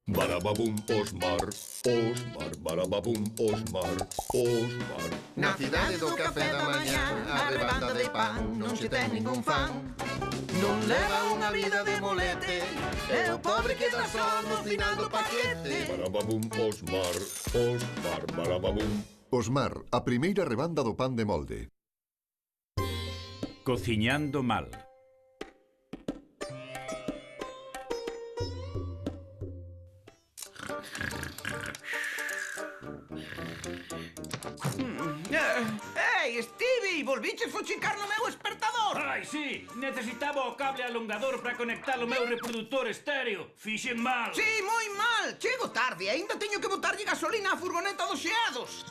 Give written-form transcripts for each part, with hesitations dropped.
Barababum, Osmar, Osmar, barababum, Osmar, Osmar. Na cidade do café da mañá, a rebanda de pan non se ten ningún fan. Non leva unha vida de molete, e o pobre queda só no final do paquete. Barababum, Osmar, Osmar, barababum. Osmar, a primeira rebanda do pan de molde. Cociñando mal. Ei, Stevie, volviches fochicar no meu espertador. Ai, sí, necesitaba o cable alongador para conectar o meu reproductor estéreo. Fixen mal. Sí, moi mal. Chego tarde, aínda teño que botarlle gasolina á furgoneta dos xeados.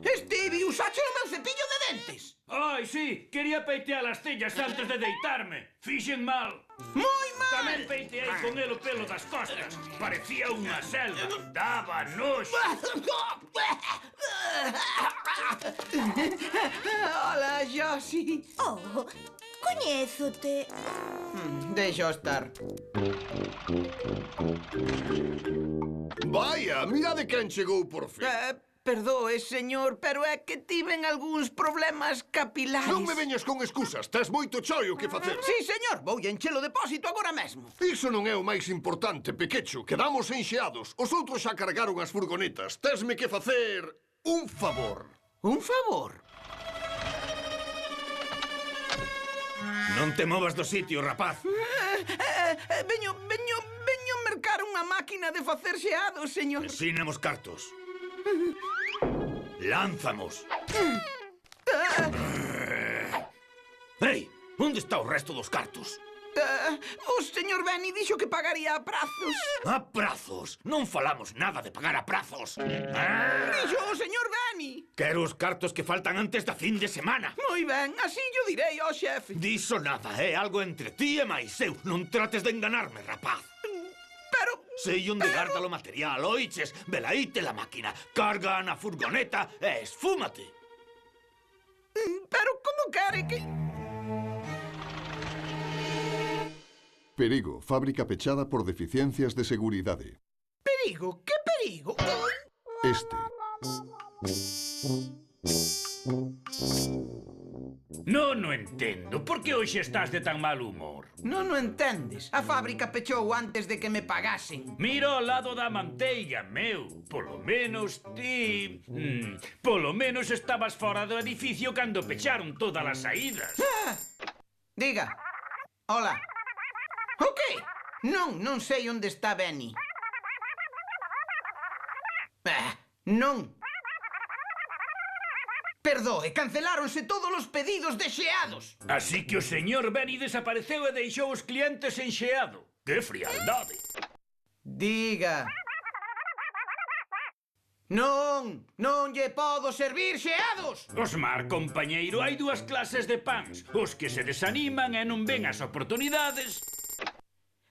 Stevie, usache o meu cepillo de dentes. Ai, sí, quería peitear as cellas antes de deitarme. Fixen mal. Moi mal. Tamén peiteei con el o pelo das costas. Parecía unha selva. Daba noxo. Hola, Josie. Oh, coñézote. Deixa estar. Vaya, mirade quen chegou por fin. Perdoe, señor, pero é que tiven algúns problemas capilares. Non me veñas con excusas, tes moito choio que facer. Sí, señor, voulle encher o depósito agora mesmo. Iso non é o máis importante, Pequecho. Quedamos enxeados. Os outros xa cargaron as furgonetas. Tesme que facer un favor. Un favor? Non te movas do sitio, rapaz. Veño mercar unha máquina de facer xeados, señor. Resínamos cartos. Lánzamos. Ei, onde está o resto dos cartos? O señor Benny dixo que pagaría a prazos. A prazos? Non falamos nada de pagar a prazos. Dixo o señor Benny. Quero os cartos que faltan antes da fin de semana. Moi ben, así yo direi ao xefe. Diso nada, é algo entre ti e máis eu. Non trates de enganarme, rapaz. Pero... Sei onde garda o material, oiches? Velaíte la máquina, carga na furgoneta e esfúmate. Pero como quere que... Perigo, fábrica pechada por deficiencias de seguridade. Perigo? Que perigo? Este. Non o entendo. Por que hoxe estás de tan mal humor? Non o entendes. A fábrica pechou antes de que me pagasen. Mira ao lado da manteiga, meu. Polo menos ti... Polo menos estabas fora do edificio cando pecharon todas as saídas. Diga. Hola. O que? Non sei onde está Benny. Non. Perdoe, canceláronse todos os pedidos de xeados. Así que o señor Benny desapareceu e deixou os clientes enxeado. Que frialdade. Diga. Non lle podo servir xeados. Osmar, compañeiro, hai dúas clases de pans. Os que se desaniman e non ven as oportunidades.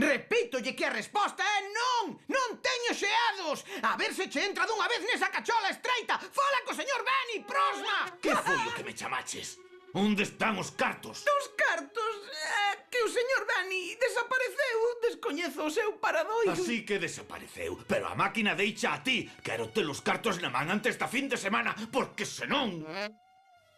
Repítolle que a resposta é non! Non teño xeados! A ver se che entra dunha vez nesa cachola estreita! Fala co señor Benny, prosma! Que foi o que me chamaches? Onde están os cartos? Os cartos? É que o señor Benny desapareceu. Descoñezo o seu paradoiro. Así que desapareceu. Pero a máquina deixa a ti. Quero ter os cartos na man antes da fin de semana, porque senón...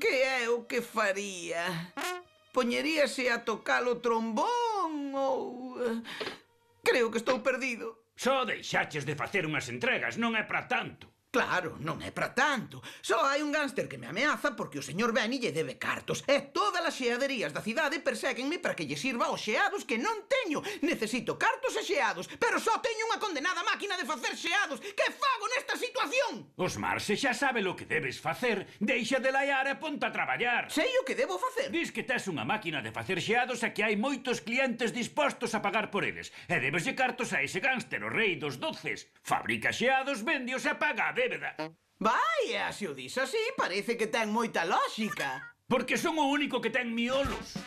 Que é o que faría? Poñeríase a tocar o trombón ou... Creo que estou perdido. Só deixaches de facer unhas entregas, non é para tanto. Claro, non é para tanto. Só hai un gánster que me ameaza porque o señor Benny lle debe cartos. E todas as xeaderías da cidade perséguenme para que lle sirva os xeados que non teño. Necesito cartos e xeados, pero só teño unha condenada máquina de facer xeados. Que fago nesta situación? Osmar, se xa sabe lo que debes facer, deixa de laiar e ponte a traballar. Sei o que debo facer. Dis que tes unha máquina de facer xeados e que hai moitos clientes dispostos a pagar por eles. E debeslle cartos a ese gánster, o rei dos doces. Fabrica xeados, véndeos e paga a débeda. Vai, se o dis así, parece que ten moita lógica. Porque son o único que ten miolos.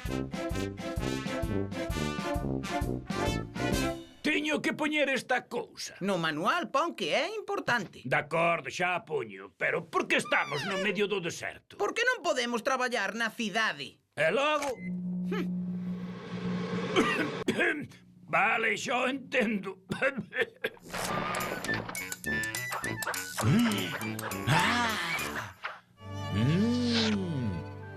Teño que poñer esta cousa. No manual pon que é importante. De acordo, xa a poño. Pero por que estamos no medio do deserto? Por que non podemos traballar na cidade? E logo... Vale, xo entendo.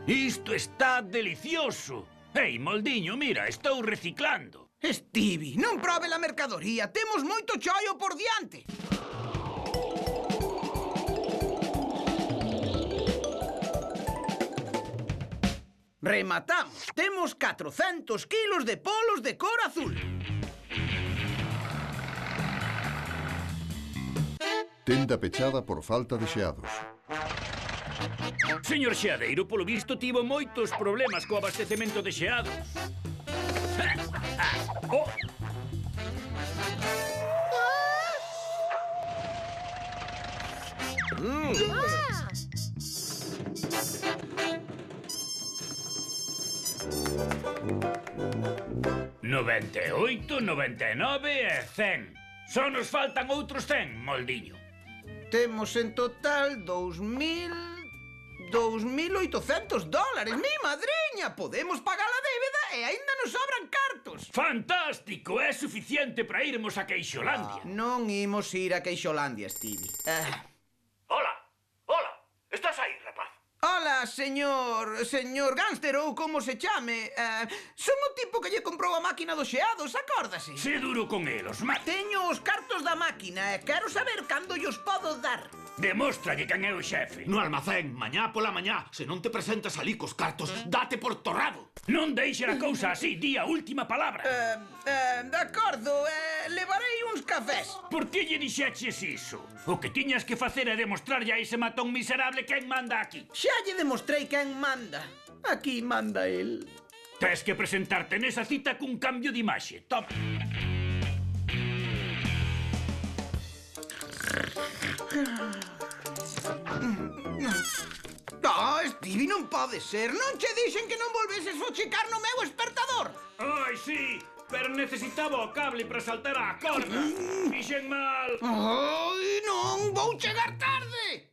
Isto está delicioso. Ei, Moldiño, mira, estou reciclando. Stevie, non probe a mercadoría. Temos moito choio por diante. Rematamos. Temos 400 kilos de polos de cor azul. Tenda pechada por falta de xeados. Señor xeadeiro, polo visto, tivo moitos problemas co abastecemento de xeados. Oh. ...98, 99 e 100. Só nos faltan outros 100, Moldiño. Temos en total 2.800 dólares. Mi madriña, podemos pagar a débeda e aínda nos sobran cartos. Fantástico, é suficiente para irmos a Queixolandia. Non imos ir a Queixolandia, Stevie. Hola, estás aí, rapaz? Hola, señor gánster ou como se chame. Son o tipo que lle comprou a máquina dos xeados, acórdase? Se duro con elos, Teño os cartos da máquina e quero saber cando llos podo dar. Demóstralle quen é o xefe. No almacén, mañá pola mañá. Se non te presentas ali cos cartos, date por torrado. Non deixe a cousa así, di a última palabra. De acordo, levarei uns cafés. Por que lle dixeches iso? O que tiñas que facer é demostrarlle a ese matón miserable quen manda aquí. Xa lle demostrei quen manda. Aquí manda el. Tes que presentarte nesa cita cun cambio de imaxe. Toma. Stevie, non pode ser. Non che dixen que non volveses a checar no meu espertador. Ai, sí, pero necesitaba o cable para saltar á corda. Fixen mal. Ai, non, vou chegar tarde.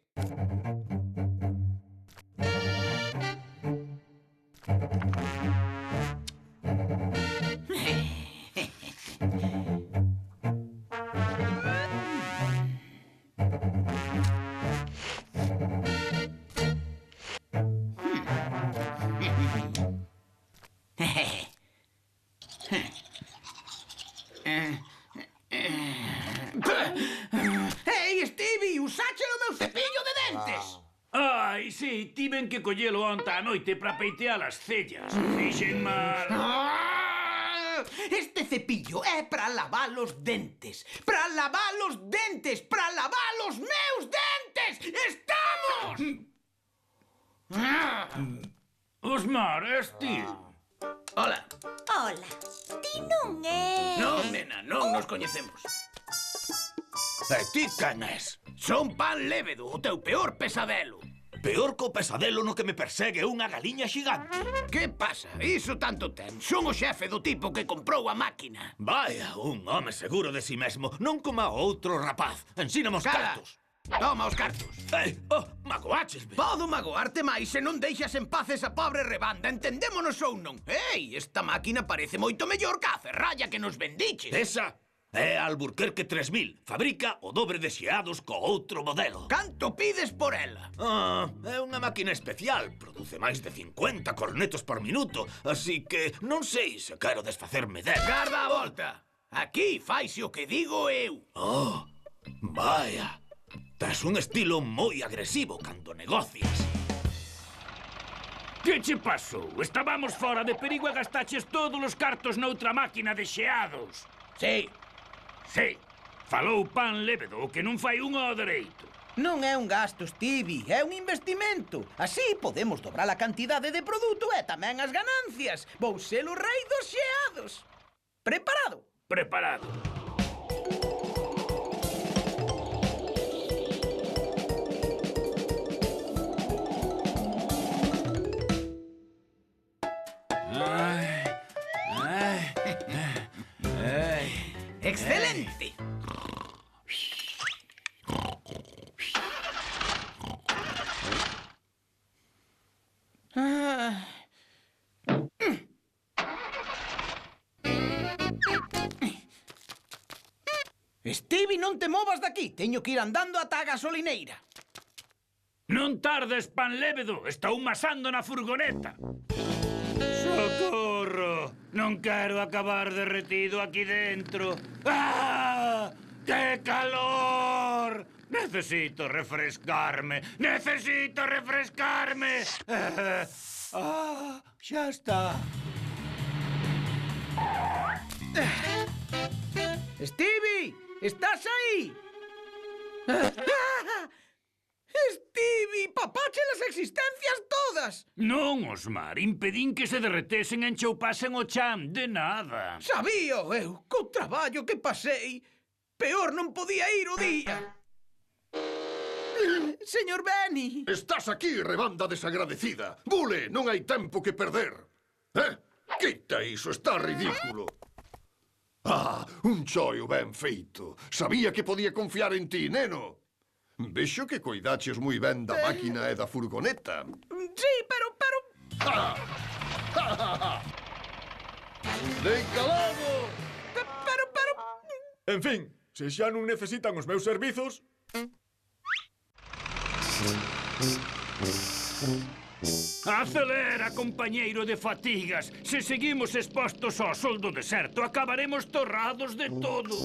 Ei, Stevie, usache o meu cepillo de dentes. Ai, sí, tiven que collelo onta a noite para peitear as cellas. Fixen mal. Este cepillo é para lavar os dentes. Para lavar os dentes. Para lavar os meus dentes. ¡Estamos! Osmar, és ti. Hola. Ola, ti non é... Non, nena, non nos coñecemos. E ti quen és? Son Pan Lévedo, o teu peor pesadelo. Peor co pesadelo no que me persegue unha galiña xigante. Que pasa? Iso tanto ten. Son o xefe do tipo que comprou a máquina. Vaya, un home seguro de si mesmo. Non como o outro rapaz. Ensíname os Cala. cartos. Toma os cartos. Ei, magoáchesme. Podo magoarte máis se non deixas en paz esa pobre rebanda. Entendémonos ou non? Ei, esta máquina parece moito mellor que a ferralla que nos vendiches. Esa é a Alburquerque 3000. Fabrica o dobre de xeados co outro modelo. Canto pides por ela? É unha máquina especial. Produce máis de 50 cornetos por minuto. Así que non sei se quero desfacerme dela. Garda a volta. Aquí faise o que digo eu. Oh, vaya. Tes un estilo moi agresivo cando negocias. Que che pasou? Estábamos fora de perigo e gastaches todos os cartos noutra máquina de xeados. Sí. Sí, falou Pan Lévedo, o que non fai un ao dereito. Non é un gasto, Stevie, é un investimento. Así podemos dobrar a cantidade de produto e tamén as ganancias. Vou ser o rei dos xeados. Preparado? Preparado. Excelente. Stevie, non te movas daqui. Teño que ir andando ata a gasolineira. Non tardes, pan lévedo. Estou masando na furgoneta. Socorro! Non quero acabar derretido aquí dentro. ¡Ah! ¡Qué calor! Necesito refrescarme. Necesito refrescarme. Xa está. Stevie, estás aí? Stevie, papache las existencias todas. Non, Osmar, impedín que se derretesen e enchoupasen o chan. De nada. Sabío eu, co traballo que pasei. Peor non podía ir o día. Señor Benny. Estás aquí, rebanda desagradecida. Bule, non hai tempo que perder. Quita iso, está ridículo. Ah, un choio ben feito. Sabía que podía confiar en ti, neno. Vexo que coidaches moi ben da máquina e da furgoneta. Sí, pero... ¡Den calado! Pero... En fin, se xa non necesitan os meus servizos... Acelera, compañeiro de fatigas. Se seguimos expostos ao sol do deserto, acabaremos torrados de todo.